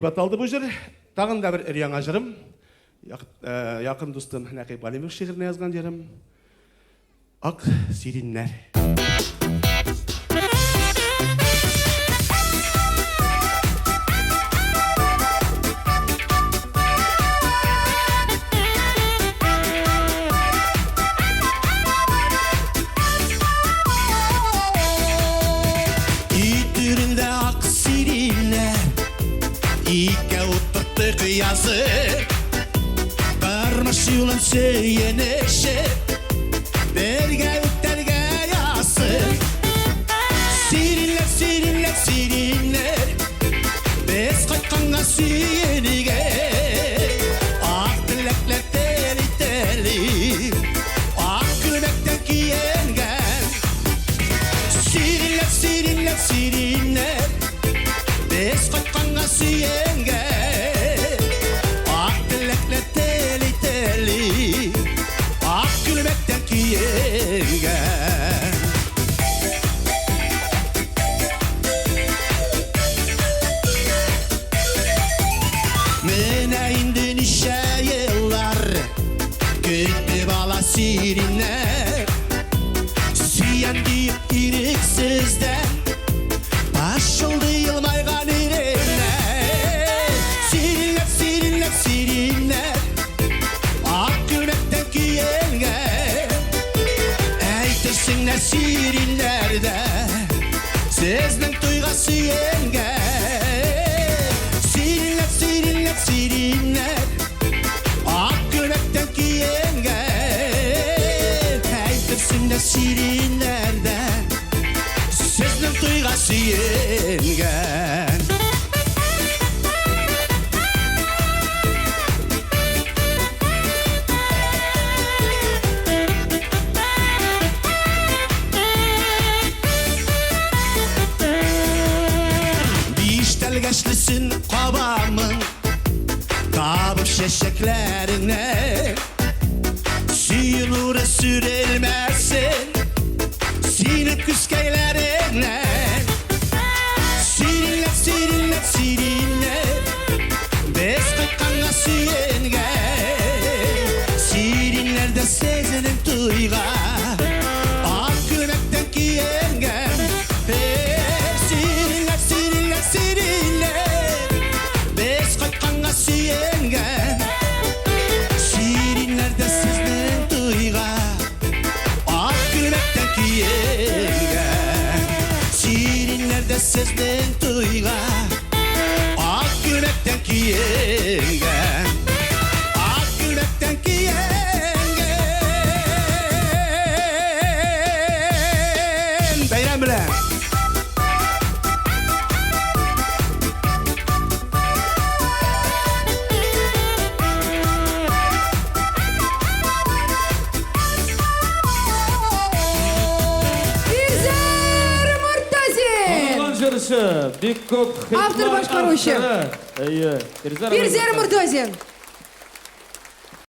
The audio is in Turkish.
Баталды бұл жер, тағын да бір іряңа жырым. Яқын достым Нәқип Ғалимов шиғырына yazған жерім. Ақ сириннер. Ütüründe ak sirinler İkke uttattı kıyası Karmış yılın söyleneşi Derge ütterge yası Sirinler, sirinler, sirinler Bez kaykanga süyenige Ak dilekler teli teli Ak gülmekten kiyengen Sirinler, sirinler, sirinler Bez kaykanga süyenge Ak dilekler teli teli Ak gülmekten kiyengen Mene indi nişe yıllar Gitti bala sirinler Süyen deyip iriksizden Başıldı yılmaygan irenler Sirinler, sirinler, sirinler Ak gülmekten kiyengen Eytirsinler sirinlerde Sizden tuyga süyengen Sirinler, sirinler, sirinler Ak gülmekten kiyengen Eytirsinler sirinlerde Sizden tuyga süyengen Geçlisin kabamın Kabıp şeşeklerine Suyunu sürülmesin Sinip küskeylerine Sirinler, sirinler, sirinler Bez kaykanga süyenge Sirinlerde sezenin tuyga Ak gülmekten kiyengen Sirinler, sirinler, sirinler Bez kaykanga süyengen Sirinlerde sizden tuyga Ak gülmekten kiyengen Sirinlerde sizden tuyga Ak gülmekten kiyengen Ak gülmekten kiyengen Beyran bilen Бик көп Автор башкаручу. Birzer Birzer Муртазин.